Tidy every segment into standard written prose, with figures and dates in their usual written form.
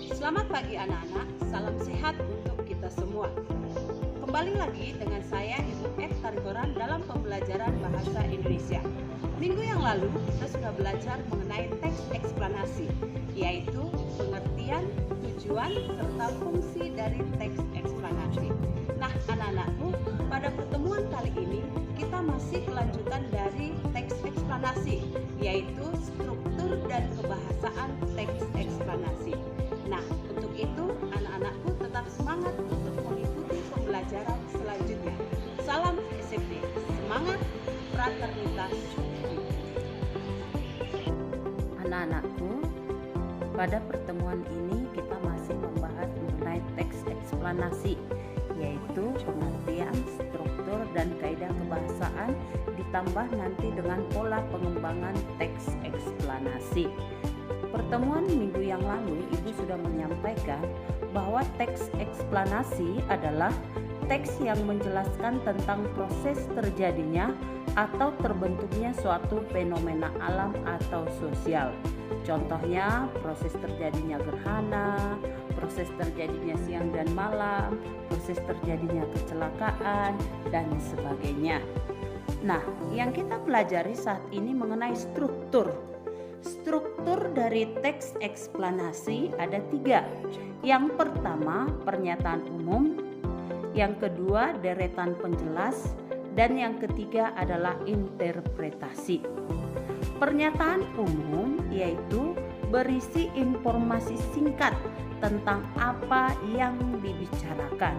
Selamat pagi anak-anak, salam sehat untuk kita semua. Kembali lagi dengan saya Ibu F. Tarihoran dalam pembelajaran Bahasa Indonesia. Minggu yang lalu kita sudah belajar mengenai teks eksplanasi, yaitu pengertian, tujuan, serta fungsi dari teks eksplanasi. Nah anak-anakku, pada pertemuan kali ini kita masih kelanjutan dari teks eksplanasi, yaitu struktur dan kebahasaan teks eksplanasi. Nah, untuk itu anak-anakku tetap semangat untuk mengikuti pembelajaran selanjutnya. Salam SMP, semangat, fraternitas. Anak-anakku, pada pertemuan ini kita masih membahas mengenai teks eksplanasi, yaitu pengertian, struktur, dan kaidah kebahasaan ditambah nanti dengan pola pengembangan teks eksplanasi. Pertemuan minggu yang lalu Ibu sudah menyampaikan bahwa teks eksplanasi adalah teks yang menjelaskan tentang proses terjadinya atau terbentuknya suatu fenomena alam atau sosial. Contohnya proses terjadinya gerhana, proses terjadinya siang dan malam, proses terjadinya kecelakaan, dan sebagainya. Nah, yang kita pelajari saat ini mengenai struktur. Struktur dari teks eksplanasi ada 3. Yang pertama, pernyataan umum. Yang kedua, deretan penjelas. Dan yang ketiga adalah interpretasi. Pernyataan umum yaitu berisi informasi singkat tentang apa yang dibicarakan.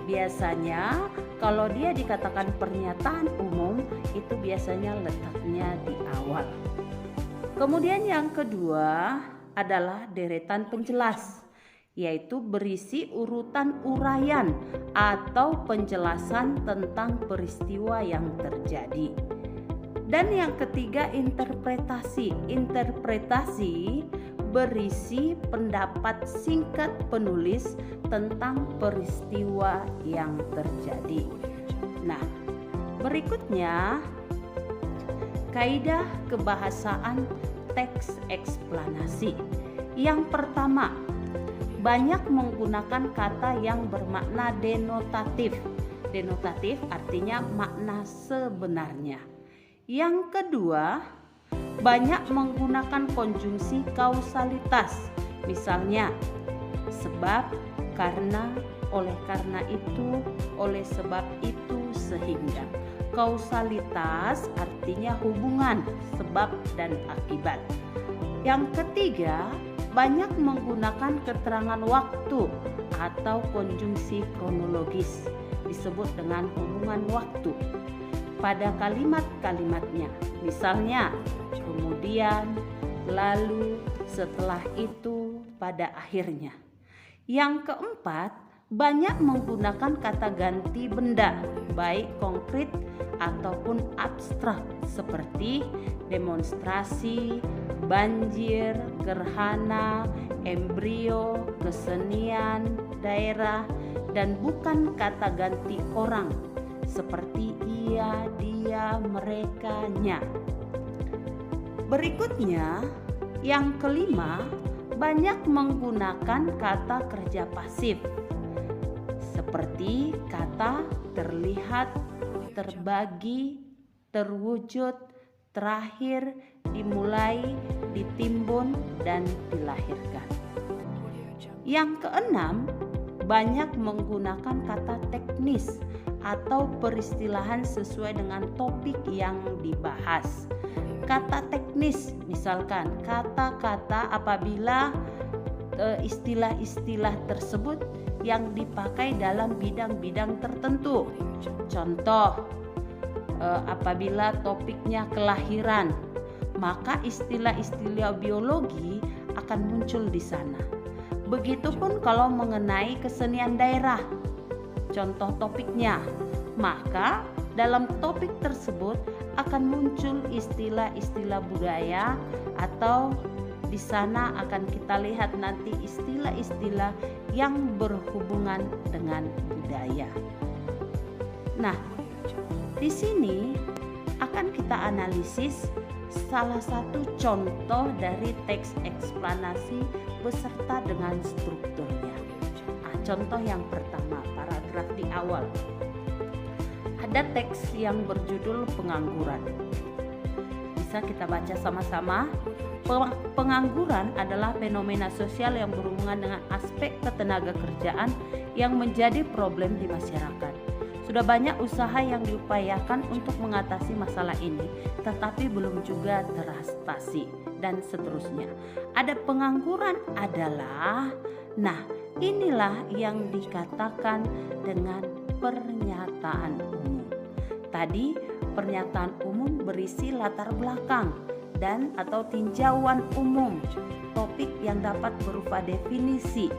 Biasanya kalau dia dikatakan pernyataan umum, itu biasanya letaknya di awal. Kemudian yang kedua adalah deretan penjelas, yaitu berisi urutan uraian atau penjelasan tentang peristiwa yang terjadi. Dan yang ketiga interpretasi. Interpretasi berisi pendapat singkat penulis tentang peristiwa yang terjadi. Nah, berikutnya kaidah kebahasaan teks eksplanasi. Yang pertama, banyak menggunakan kata yang bermakna denotatif. Denotatif artinya makna sebenarnya. Yang kedua, banyak menggunakan konjungsi kausalitas. Misalnya, sebab, karena, oleh karena itu, oleh sebab itu, sehingga. Kausalitas artinya hubungan, sebab dan akibat. Yang ketiga, banyak menggunakan keterangan waktu atau konjungsi kronologis, disebut dengan hubungan waktu pada kalimat-kalimatnya. Misalnya, kemudian, lalu, setelah itu, pada akhirnya. Yang keempat, banyak menggunakan kata ganti benda, baik konkret ataupun abstrak, seperti demonstrasi, banjir, gerhana, embrio, kesenian, daerah, dan bukan kata ganti orang, seperti ia, dia, mereka, nya. Berikutnya, yang kelima, banyak menggunakan kata kerja pasif, seperti kata terlihat, terbagi, terwujud, terakhir, dimulai, ditimbun, dan dilahirkan. Yang keenam, banyak menggunakan kata teknis atau peristilahan sesuai dengan topik yang dibahas. Kata teknis misalkan kata-kata apabila istilah-istilah tersebut yang dipakai dalam bidang-bidang tertentu. Contoh, apabila topiknya kelahiran, maka istilah-istilah biologi akan muncul di sana. Begitupun kalau mengenai kesenian daerah, contoh topiknya, maka dalam topik tersebut akan muncul istilah-istilah budaya, atau di sana akan kita lihat nanti istilah-istilah yang berhubungan dengan budaya. Nah, di sini akan kita analisis salah satu contoh dari teks eksplanasi beserta dengan strukturnya. Contoh yang pertama, paragraf di awal. Ada teks yang berjudul pengangguran. Bisa kita baca sama-sama. Pengangguran adalah fenomena sosial yang berhubungan dengan aspek ketenaga kerjaan yang menjadi problem di masyarakat. Sudah banyak usaha yang diupayakan untuk mengatasi masalah ini, tetapi belum juga teratasi, dan seterusnya. Ada pengangguran adalah, inilah yang dikatakan dengan pernyataan umum. Tadi pernyataan umum berisi latar belakang dan atau tinjauan umum, topik yang dapat berupa definisi,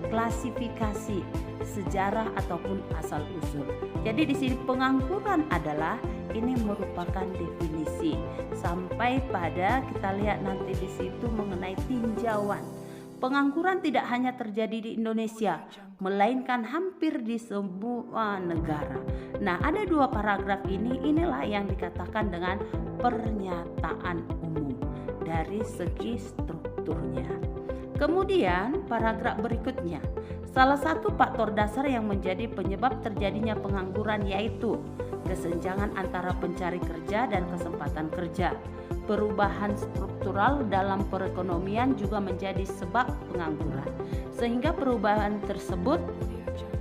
klasifikasi, sejarah ataupun asal usul. Jadi di sini pengangguran adalah ini merupakan definisi, sampai pada kita lihat nanti di situ mengenai tinjauan. Pengangguran tidak hanya terjadi di Indonesia, melainkan hampir di semua negara. Ada dua paragraf inilah yang dikatakan dengan pernyataan umum dari segi strukturnya. Kemudian paragraf berikutnya, salah satu faktor dasar yang menjadi penyebab terjadinya pengangguran yaitu kesenjangan antara pencari kerja dan kesempatan kerja. Perubahan struktural dalam perekonomian juga menjadi sebab pengangguran, sehingga perubahan tersebut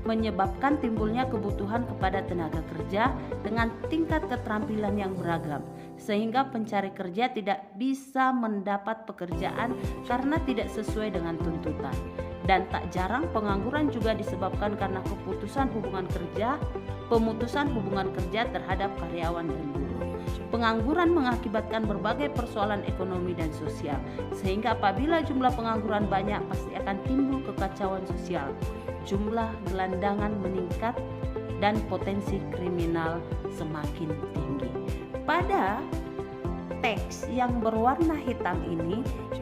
menyebabkan timbulnya kebutuhan kepada tenaga kerja dengan tingkat keterampilan yang beragam, sehingga pencari kerja tidak bisa mendapat pekerjaan karena tidak sesuai dengan tuntutan. Dan tak jarang pengangguran juga disebabkan karena pemutusan hubungan kerja terhadap karyawan dan buruh. Pengangguran mengakibatkan berbagai persoalan ekonomi dan sosial, sehingga apabila jumlah pengangguran banyak pasti akan timbul kekacauan sosial, jumlah gelandangan meningkat, dan potensi kriminal semakin tinggi. Pada teks yang berwarna hitam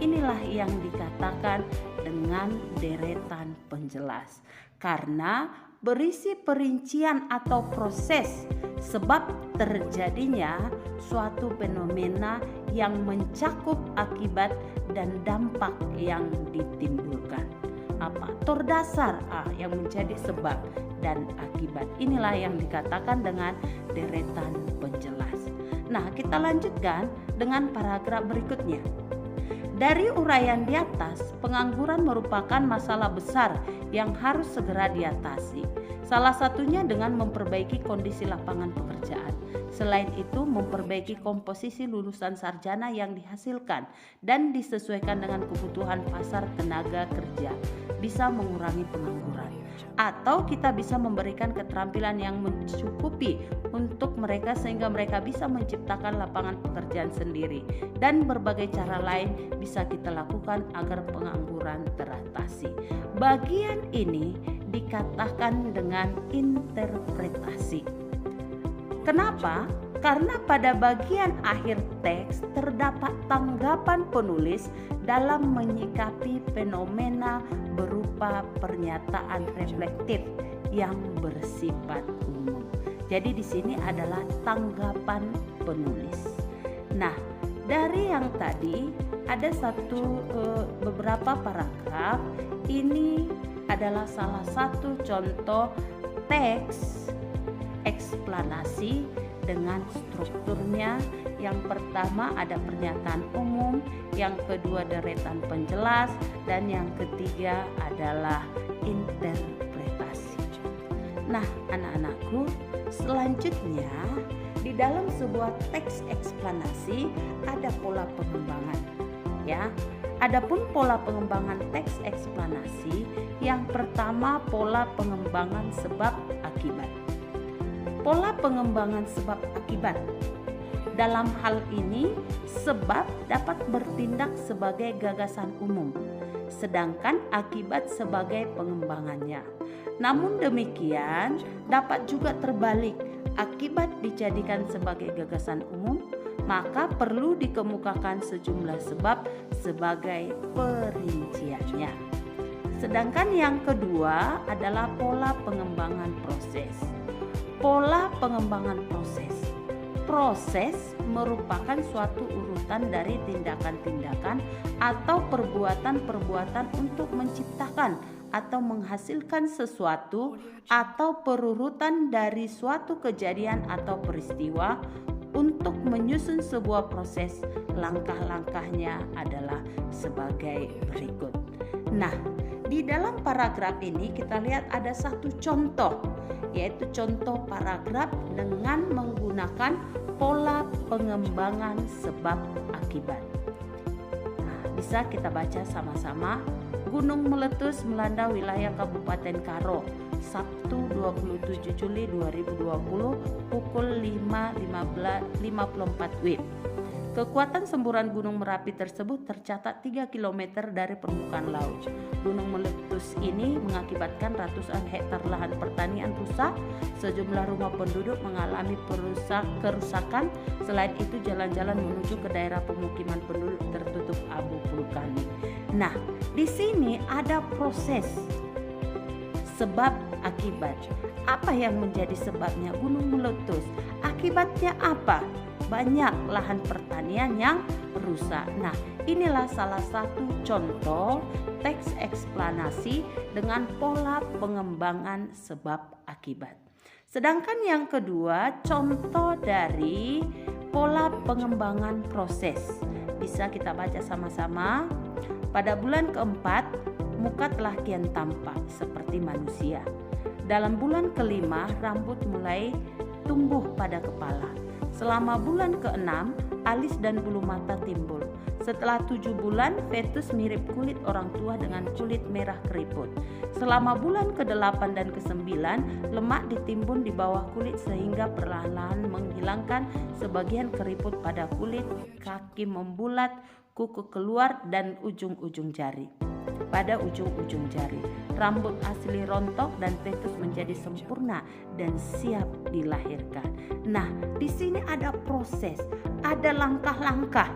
inilah yang dikatakan dengan deretan penjelas, karena berisi perincian atau proses sebab terjadinya suatu fenomena yang mencakup akibat dan dampak yang ditimbulkan. Faktor dasar yang menjadi sebab dan akibat, inilah yang dikatakan dengan deretan penjelas. Kita lanjutkan dengan paragraf berikutnya. Dari uraian di atas, pengangguran merupakan masalah besar yang harus segera diatasi. Salah satunya dengan memperbaiki kondisi lapangan pekerjaan. Selain itu, memperbaiki komposisi lulusan sarjana yang dihasilkan dan disesuaikan dengan kebutuhan pasar tenaga kerja bisa mengurangi pengangguran. Atau kita bisa memberikan keterampilan yang mencukupi untuk mereka sehingga mereka bisa menciptakan lapangan pekerjaan sendiri, dan berbagai cara lain bisa kita lakukan agar pengangguran teratasi. Bagian ini dikatakan dengan interpretasi. Kenapa? Karena pada bagian akhir teks terdapat tanggapan penulis dalam menyikapi fenomena berupa pernyataan reflektif yang bersifat umum. Jadi di sini adalah tanggapan penulis. Dari yang tadi ada beberapa paragraf. Ini adalah salah satu contoh teks eksplanasi dengan strukturnya. Yang pertama ada pernyataan umum, yang kedua deretan penjelas, dan yang ketiga adalah interpretasi. Anak-anakku, selanjutnya di dalam sebuah teks eksplanasi ada pola pengembangan. Adapun pola pengembangan teks eksplanasi, yang pertama pola pengembangan sebab akibat. Pola pengembangan sebab akibat. Dalam hal ini, sebab dapat bertindak sebagai gagasan umum, sedangkan akibat sebagai pengembangannya. Namun demikian, dapat juga terbalik. Akibat dijadikan sebagai gagasan umum, maka perlu dikemukakan sejumlah sebab sebagai perinciannya. Sedangkan yang kedua adalah pola pengembangan proses. Pola pengembangan proses. Proses merupakan suatu urutan dari tindakan-tindakan atau perbuatan-perbuatan untuk menciptakan atau menghasilkan sesuatu, atau perurutan dari suatu kejadian atau peristiwa untuk menyusun sebuah proses. Langkah-langkahnya adalah sebagai berikut. Nah, di dalam paragraf ini kita lihat ada satu contoh, yaitu contoh paragraf dengan menggunakan pola pengembangan sebab akibat. Nah, bisa kita baca sama-sama. Gunung meletus melanda wilayah Kabupaten Karo, Sabtu 27 Juli 2020 pukul 5.54 WIB. Kekuatan semburan Gunung Merapi tersebut tercatat 3 km dari permukaan laut. Gunung meletus ini mengakibatkan ratusan hektar lahan pertanian rusak, sejumlah rumah penduduk mengalami kerusakan. Selain itu, jalan-jalan menuju ke daerah pemukiman penduduk tertutup abu vulkanik. Nah, di sini ada proses sebab akibat. Apa yang menjadi sebabnya gunung meletus? Akibatnya apa? Banyak lahan pertanian yang rusak. Nah, inilah salah satu contoh teks eksplanasi dengan pola pengembangan sebab akibat. Sedangkan yang kedua, contoh dari pola pengembangan proses. Bisa kita baca sama-sama. Pada bulan keempat, muka telah kian tampak seperti manusia. Dalam bulan kelima, rambut mulai tumbuh pada kepala. Selama bulan ke-6, alis dan bulu mata timbul. Setelah 7 bulan, fetus mirip kulit orang tua dengan kulit merah keriput. Selama bulan ke-8 dan ke-9, lemak ditimbun di bawah kulit sehingga perlahan-lahan menghilangkan sebagian keriput pada kulit, kaki membulat, kuku keluar, dan ujung-ujung jari. Pada ujung-ujung jari, rambut asli rontok dan fetus menjadi sempurna dan siap dilahirkan. Nah, di sini ada proses, ada langkah-langkah,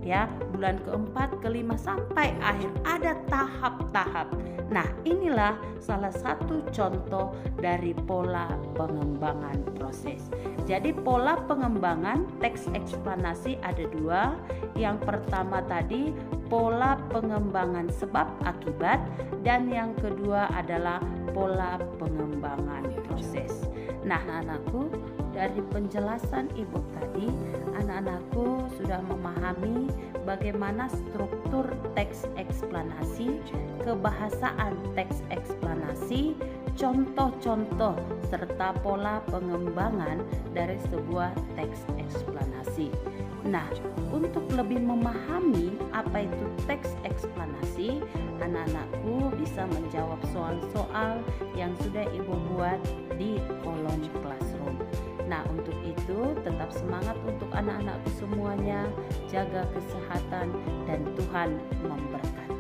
ya. Bulan keempat, kelima sampai akhir ada tahap-tahap. Nah, inilah salah satu contoh dari pola pengembangan proses. Jadi pola pengembangan teks eksplanasi ada dua. Yang pertama tadi pola pengembangan sebab akibat, dan yang kedua adalah pola pengembangan proses. Nah, anak-anakku, dari penjelasan ibu tadi, anak-anakku sudah memahami bagaimana struktur teks eksplanasi, kebahasaan teks eksplanasi, contoh-contoh serta pola pengembangan dari sebuah teks eksplanasi. Nah, untuk lebih memahami apa itu teks eksplanasi, anak-anakku bisa menjawab soal-soal yang sudah ibu buat di kolom classroom. Nah, untuk itu tetap semangat untuk anak-anakku semuanya, jaga kesehatan dan Tuhan memberkati.